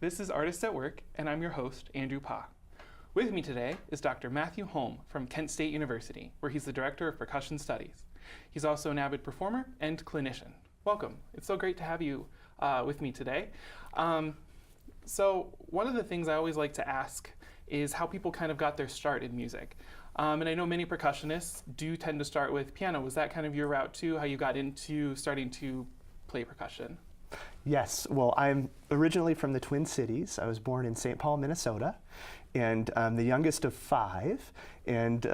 This is Artists at Work, and I'm your host, Andrew Pa. With me today is Dr. Matthew Holm from Kent State University, where he's the Director of Percussion Studies. He's also an avid performer and clinician. Welcome. It's so great to have you with me today. So one of the things I always like to ask is how people kind of got their start in music. And I know many percussionists do tend to start with piano. Was that kind of your route too, how you got into starting to play percussion? Yes, well, I'm originally from the Twin Cities. I was born in St. Paul, Minnesota, and I'm the youngest of five, and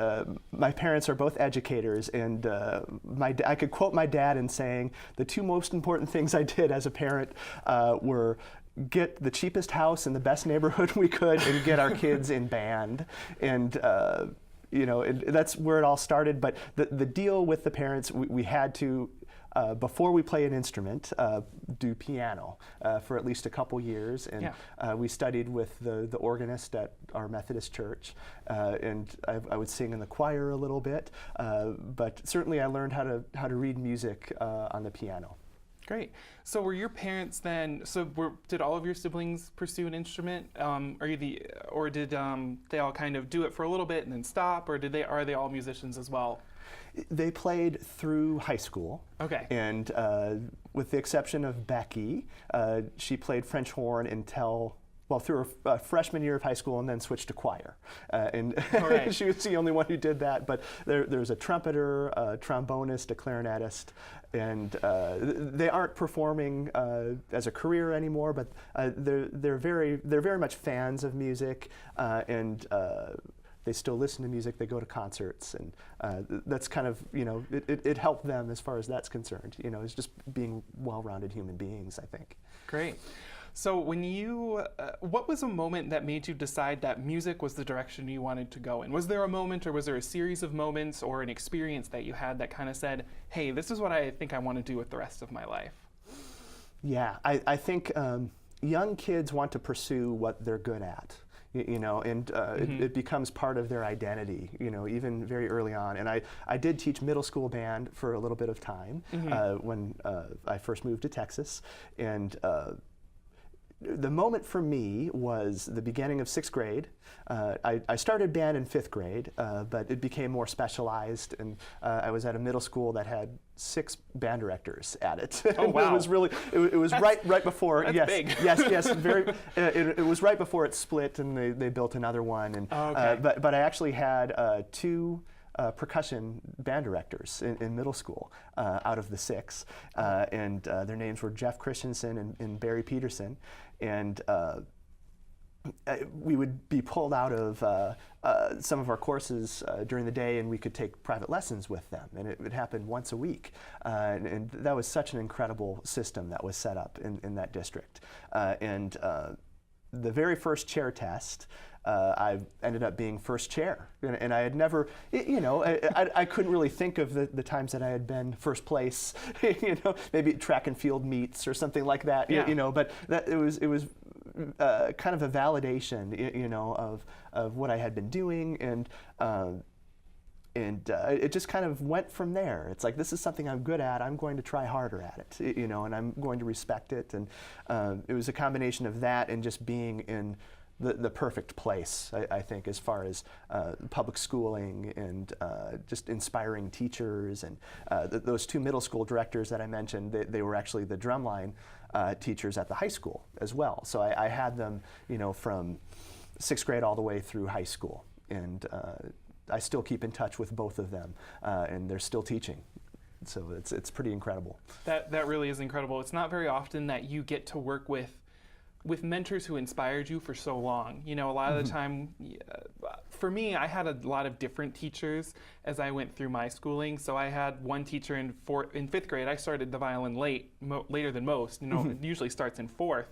my parents are both educators, and I could quote my dad in saying, the two most important things I did as a parent were get the cheapest house in the best neighborhood we could and get our kids in band. And you know, that's where it all started, but the deal with the parents, we had to, before we play an instrument, do piano for at least a couple years, and we studied with the organist at our Methodist church, and I would sing in the choir a little bit, but certainly I learned how to read music on the piano. Great. So were your parents then, did all of your siblings pursue an instrument? Or did they all kind of do it for a little bit and then stop, or are they all musicians as well? They played through high school. Okay. And with the exception of Becky, she played French horn through her freshman year of high school, and then switched to choir. Right. She was the only one who did that, but there's a trumpeter, a trombonist, a clarinetist, and they aren't performing as a career anymore, but they're very much fans of music, and they still listen to music, they go to concerts, and that's kind of, you know, it helped them as far as that's concerned. You know, it's just being well-rounded human beings, I think. Great. So when what was a moment that made you decide that music was the direction you wanted to go in? Was there a moment, or was there a series of moments or an experience that you had that kind of said, hey, this is what I think I want to do with the rest of my life? Yeah, I think young kids want to pursue what they're good at. You know, and it becomes part of their identity, you know, even very early on. And I did teach middle school band for a little bit of time when I first moved to Texas. And the moment for me was the beginning of sixth grade. I started band in fifth grade, but it became more specialized, and I was at a middle school that had 6 band directors at it. Oh wow! It was really, it was right before. That's yes, big. yes, very. It was right before it split, and they built another one. And but I actually had 2. Percussion band directors in middle school out of the 6, and their names were Jeff Christensen and Barry Peterson, and we would be pulled out of some of our courses during the day, and we could take private lessons with them, and it would happen once a week, and that was such an incredible system that was set up in that district. And the very first chair test, I ended up being first chair, and I had never, you know, I couldn't really think of the times that I had been first place, you know, maybe track and field meets or something like that, you know, but it was kind of a validation, you know, of what I had been doing, and it just kind of went from there. It's like, this is something I'm good at, I'm going to try harder at it, you know, and I'm going to respect it. And it was a combination of that and just being in the perfect place, I think, as far as public schooling and just inspiring teachers. And those 2 middle school directors that I mentioned, they were actually the drumline teachers at the high school as well. So I had them, you know, from 6th grade all the way through high school. And I still keep in touch with both of them, and they're still teaching. So it's pretty incredible. That really is incredible. It's not very often that you get to work with mentors who inspired you for so long. You know, a lot of the time, for me, I had a lot of different teachers as I went through my schooling. So I had one teacher in 5th grade. I started the violin later than most. You know, it usually starts in 4th.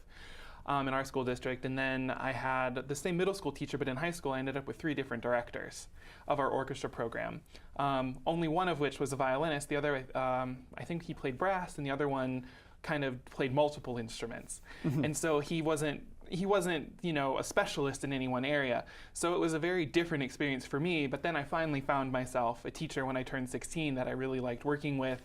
In our school district, and then I had the same middle school teacher, but in high school I ended up with 3 different directors of our orchestra program. Only one of which was a violinist. The other, I think he played brass, and the other one kind of played multiple instruments. And so he wasn't, you know, a specialist in any one area. So it was a very different experience for me. But then I finally found myself a teacher when I turned 16 that I really liked working with.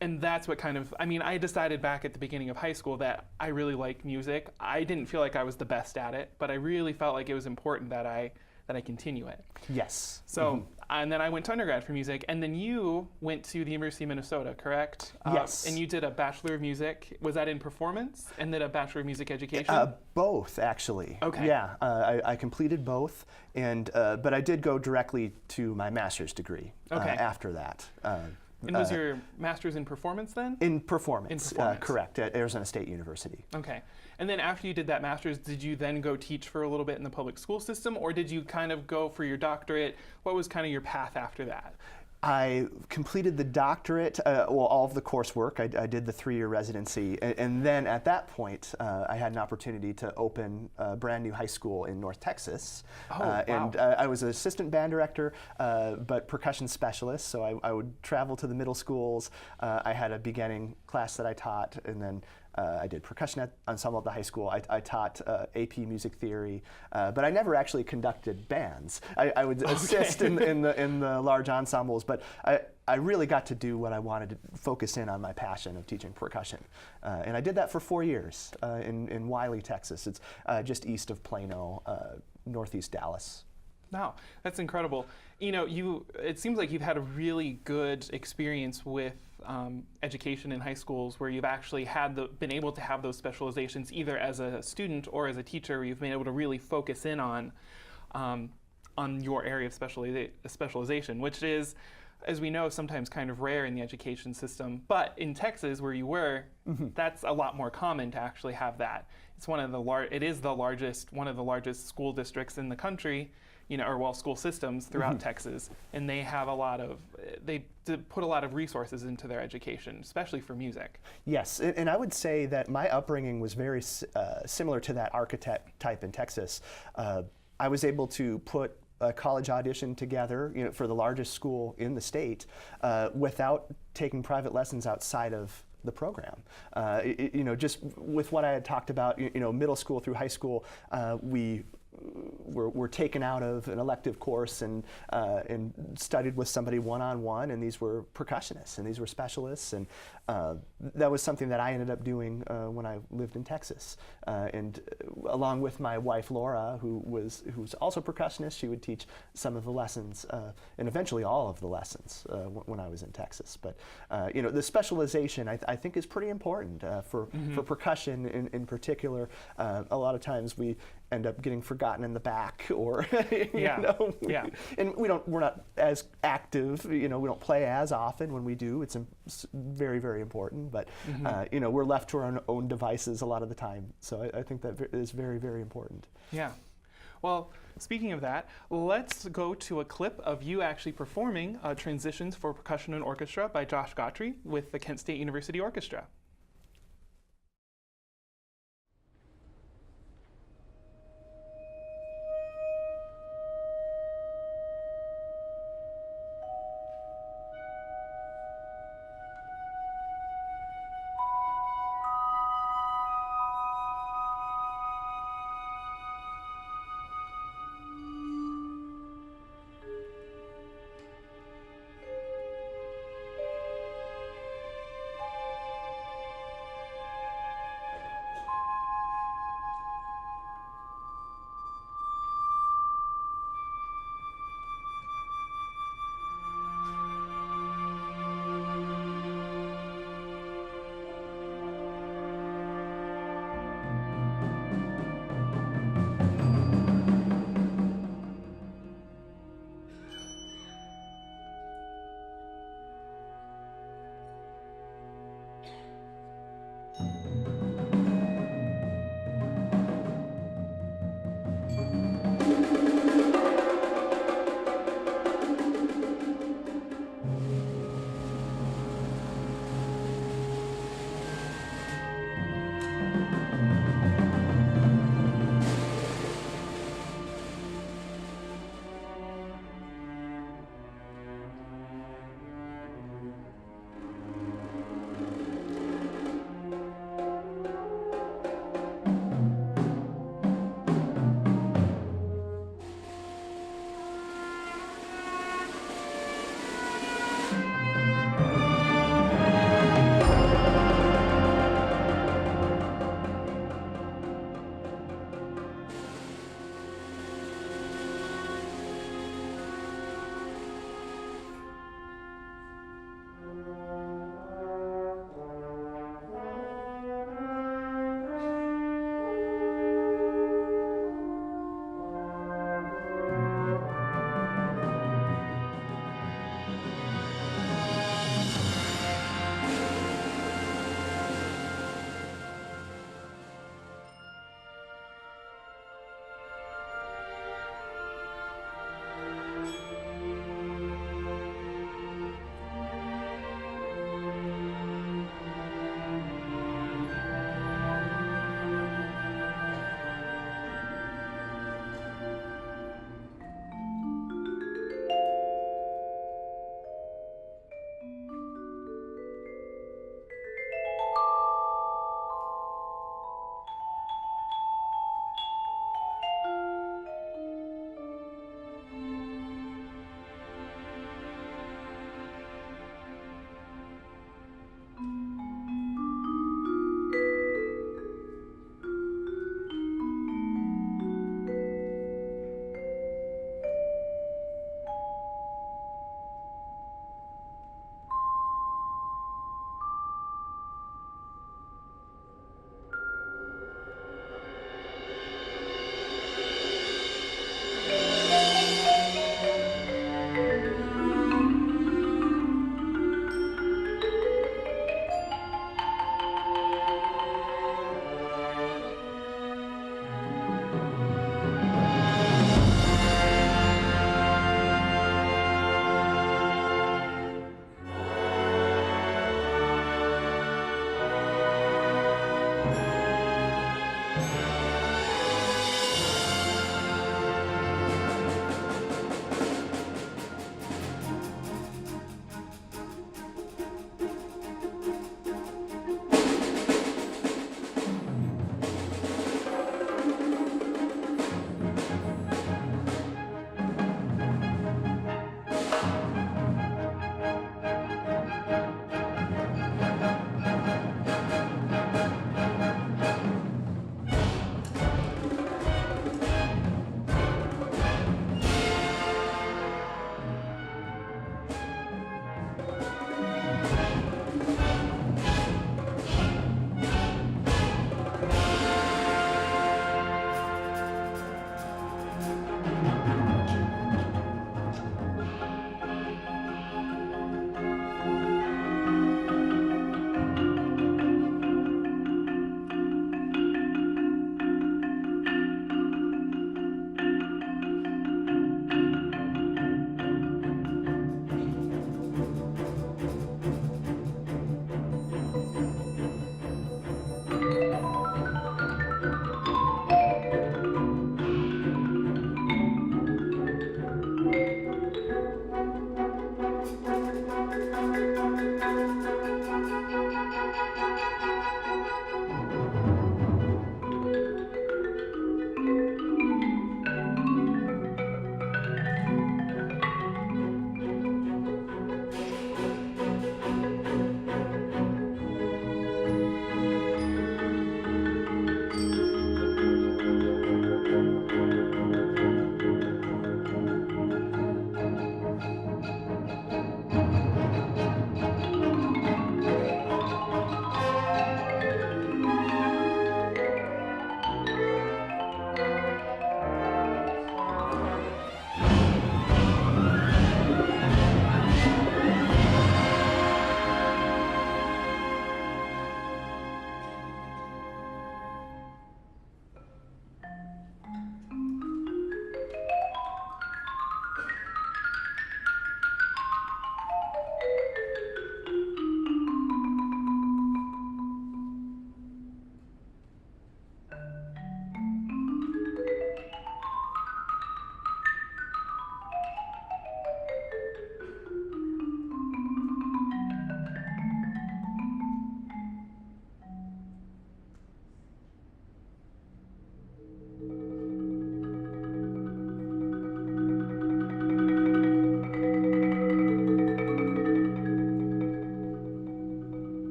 And that's what kind of, I mean, I decided back at the beginning of high school that I really like music. I didn't feel like I was the best at it, but I really felt like it was important that I continue it. Yes. So, and then I went to undergrad for music, and then you went to the University of Minnesota, correct? Yes. And you did a Bachelor of Music. Was that in performance? And then a Bachelor of Music Education? Both, actually. Okay. Yeah, I completed both, and but I did go directly to my master's degree after that. And was your master's in performance then? In performance. In performance. Correct, at Arizona State University. Okay. And then after you did that master's, did you then go teach for a little bit in the public school system, or did you kind of go for your doctorate? What was kind of your path after that? I completed the doctorate, well, all of the coursework. I did the 3-year residency, and then at that point, I had an opportunity to open a brand new high school in North Texas. Oh, wow. And I was an assistant band director, but percussion specialist, so I would travel to the middle schools. I had a beginning class that I taught, and then I did percussion ensemble at the high school. I taught AP music theory, but I never actually conducted bands. I would assist in the large ensembles, but I really got to do what I wanted to focus in on my passion of teaching percussion. And I did that for 4 years in Wiley, Texas. It's just east of Plano, northeast Dallas. Wow, that's incredible. You know, it seems like you've had a really good experience with education in high schools where you've actually been able to have those specializations either as a student or as a teacher, where you've been able to really focus in on your area of specialization, which is, as we know, sometimes kind of rare in the education system. But in Texas, where you were, that's a lot more common to actually have that. It's one of the one of the largest school districts in the country. School systems throughout Texas, and they have they put a lot of resources into their education, especially for music. Yes, and I would say that my upbringing was very similar to that architect type in Texas. I was able to put a college audition together, for the largest school in the state, without taking private lessons outside of the program. Just with what I had talked about, middle school through high school, we were taken out of an elective course and studied with somebody one-on-one, and these were percussionists and these were specialists, and that was something that I ended up doing when I lived in Texas. And along with my wife Laura, who's also a percussionist, she would teach some of the lessons and eventually all of the lessons when I was in Texas. But the specialization I think is pretty important for percussion in particular. A lot of times we end up getting forgotten in the back, or and we're not as active. We don't play as often. When we do, it's very, very important. But we're left to our own devices a lot of the time. So I think that is very, very important. Yeah. Well, speaking of that, let's go to a clip of you actually performing Transitions for Percussion and Orchestra by Josh Gautry with the Kent State University Orchestra.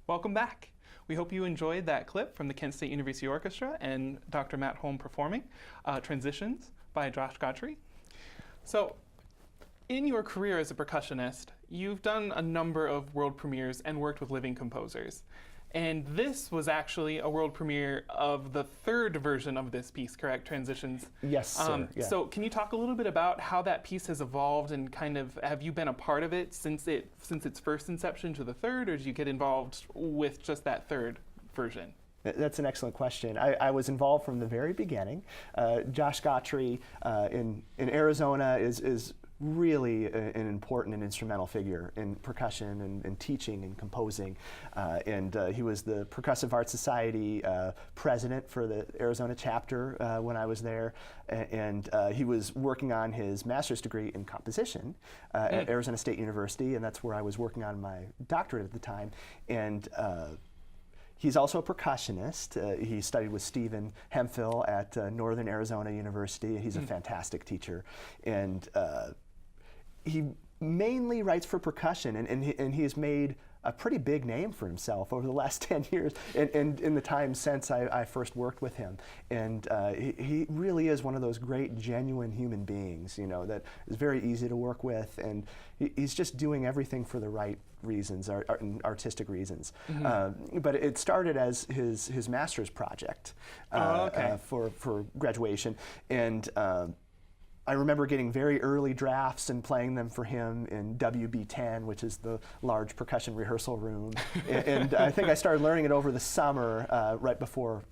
Welcome back. We hope you enjoyed that clip from the Kent State University Orchestra and Dr. Matt Holm performing Transitions by Josh Godfrey. So, in your career as a percussionist, you've done a number of world premieres and worked with living composers. And this was actually a world premiere of the third version of this piece, correct? Transitions. Yes, sir. Yeah. So can you talk a little bit about how that piece has evolved and kind of, have you been a part of it since its first inception to the third, or did you get involved with just that third version? That's an excellent question. I was involved from the very beginning. Josh Godfrey in Arizona is really an important and instrumental figure in percussion and teaching and composing. And he was the Percussive Art Society president for the Arizona chapter when I was there. And he was working on his master's degree in composition at Arizona State University, and that's where I was working on my doctorate at the time. And he's also a percussionist. He studied with Stephen Hemphill at Northern Arizona University. He's a fantastic teacher. And he mainly writes for percussion, and he has made a pretty big name for himself over the last 10 years and in the time since I first worked with him. And he really is one of those great, genuine human beings, you know, that is very easy to work with, and he's just doing everything for the right reasons, artistic reasons. But it started as his master's project for graduation. And I remember getting very early drafts and playing them for him in WB10, which is the large percussion rehearsal room. And I think I started learning it over the summer, right before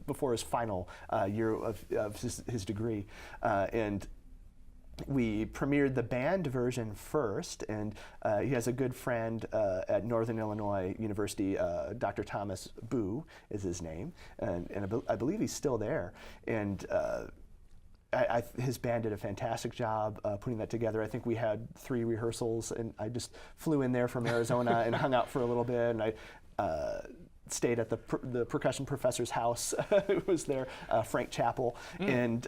before his final year of his degree. And we premiered the band version first, and he has a good friend at Northern Illinois University, Dr. Thomas Boo is his name, and I believe he's still there. And his band did a fantastic job putting that together. I think we had 3 rehearsals, and I just flew in there from Arizona and hung out for a little bit, and I stayed at the percussion professor's house who was there, Frank Chappell, and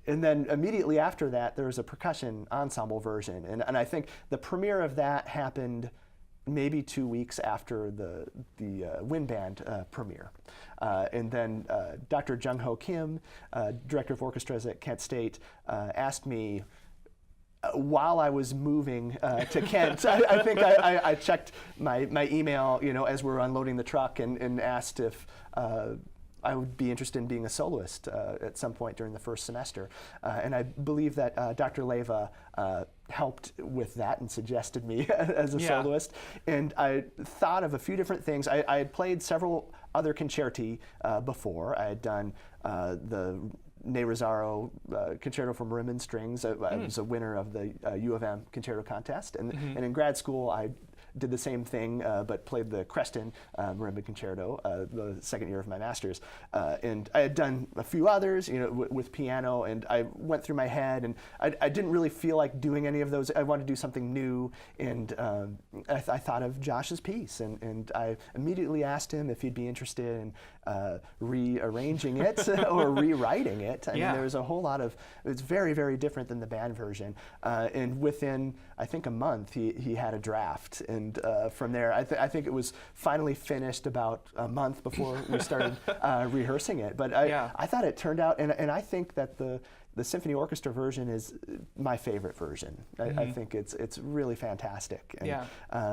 then immediately after that there was a percussion ensemble version, and I think the premiere of that happened maybe 2 weeks after the Wind Band premiere. And then Dr. Jung Ho Kim, director of orchestras at Kent State, asked me, while I was moving to Kent, I think I checked my email, you know, as we were unloading the truck, and asked if I would be interested in being a soloist at some point during the first semester. And I believe that Dr. Leva helped with that and suggested me as a soloist. And I thought of a few different things. I had played several other concerti before. I had done the Ne Rosario Concerto for Marimba Strings. I was a winner of the U of M Concerto Contest. And in grad school, I did the same thing, but played the Creston Marimba Concerto the second year of my master's. And I had done a few others, you know, with piano, and I went through my head, and I didn't really feel like doing any of those. I wanted to do something new, and I thought of Josh's piece, and I immediately asked him if he'd be interested in rearranging it or rewriting it. I mean, there was a whole lot of, it's very, very different than the band version. And within, I think, a month, he had a draft. And from there, I think it was finally finished about a month before we started rehearsing it. But I thought it turned out, and I think that the symphony orchestra version is my favorite version. I think it's really fantastic.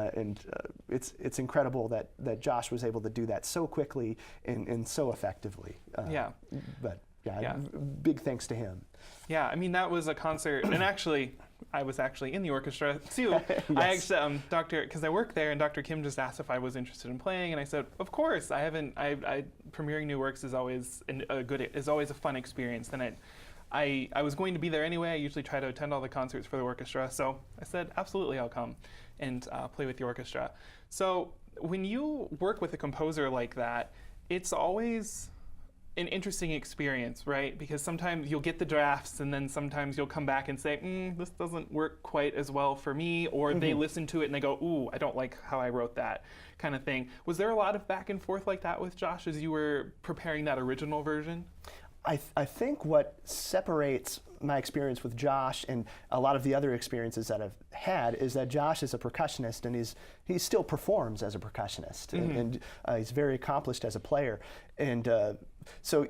And, it's incredible that Josh was able to do that so quickly and so effectively. But big thanks to him. Yeah, I mean, that was a concert, and actually, I was actually in the orchestra too. I actually, because I work there, and Dr. Kim just asked if I was interested in playing, and I said, of course. Premiering new works is always a fun experience. And I was going to be there anyway. I usually try to attend all the concerts for the orchestra, so I said, absolutely, I'll come and play with the orchestra. So when you work with a composer like that, it's always an interesting experience, right? Because sometimes you'll get the drafts, and then sometimes you'll come back and say, this doesn't work quite as well for me, or they listen to it and they go, ooh, I don't like how I wrote that, kind of thing. Was there a lot of back and forth like that with Josh as you were preparing that original version? I think what separates my experience with Josh and a lot of the other experiences that I've had is that Josh is a percussionist, and he still performs as a percussionist, and he's very accomplished as a player, and so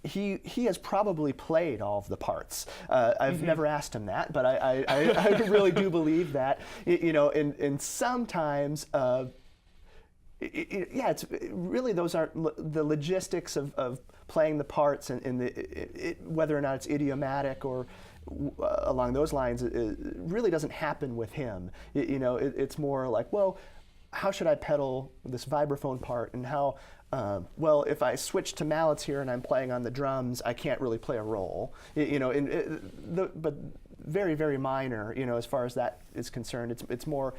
he has probably played all of the parts. I've never asked him that, but I really do believe that, you know, and sometimes. Yeah, it's really, those aren't the logistics of playing the parts, and whether or not it's idiomatic or along those lines, it really doesn't happen with him. You know, it's more like, well, how should I pedal this vibraphone part, and how, well, if I switch to mallets here and I'm playing on the drums, I can't really play a roll. You know, but very, very minor, you know, as far as that is concerned. It's more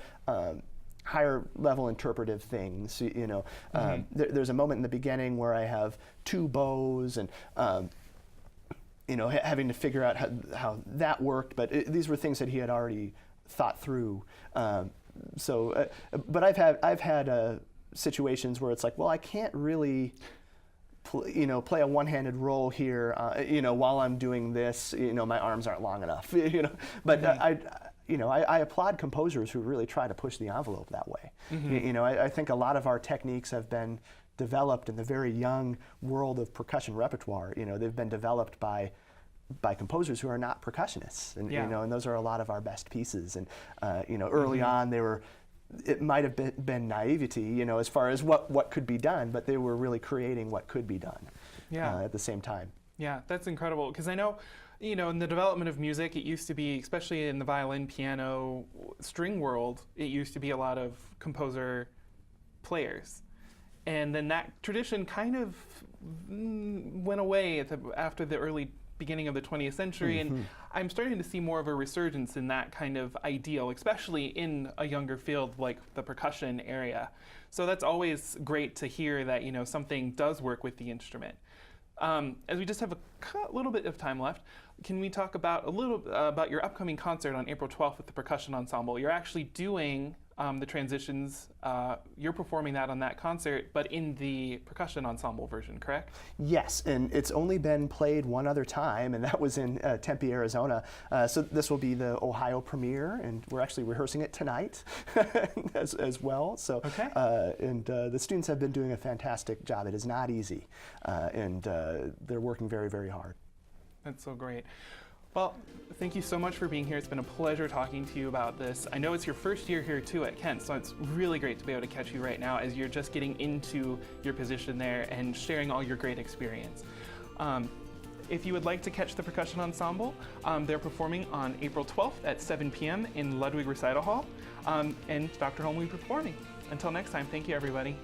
higher level interpretive things, you know. There's a moment in the beginning where I have two bows, and you know, having to figure out how that worked, but these were things that he had already thought through. But I've had situations where it's like, well, I can't really play a one-handed roll here, you know, while I'm doing this, you know, my arms aren't long enough, you know. But I applaud composers who really try to push the envelope that way. You know, I think a lot of our techniques have been developed in the very young world of percussion repertoire. You know, they've been developed by composers who are not percussionists, and you know, and those are a lot of our best pieces. And you know, early on, it might have been naivety, you know, as far as what could be done, but they were really creating what could be done at the same time. Yeah, that's incredible, because I know, you know, in the development of music, it used to be, especially in the violin, piano, string world, it used to be a lot of composer players. And then that tradition kind of went away after the early beginning of the 20th century, and I'm starting to see more of a resurgence in that kind of ideal, especially in a younger field like the percussion area. So that's always great to hear that, you know, something does work with the instrument. As we just have a little bit of time left, can we talk about a little about your upcoming concert on April 12th with the Percussion Ensemble? You're actually doing the transitions, you're performing that on that concert, but in the Percussion Ensemble version, correct? Yes, and it's only been played one other time, and that was in Tempe, Arizona. So this will be the Ohio premiere, and we're actually rehearsing it tonight as well. So, and the students have been doing a fantastic job. It is not easy, and they're working very, very hard. That's so great. Well, thank you so much for being here. It's been a pleasure talking to you about this. I know it's your first year here too at Kent, so it's really great to be able to catch you right now as you're just getting into your position there and sharing all your great experience. If you would like to catch the Percussion Ensemble, they're performing on April 12th at 7 p.m. in Ludwig Recital Hall, and Dr. Holm will be performing. Until next time, thank you, everybody.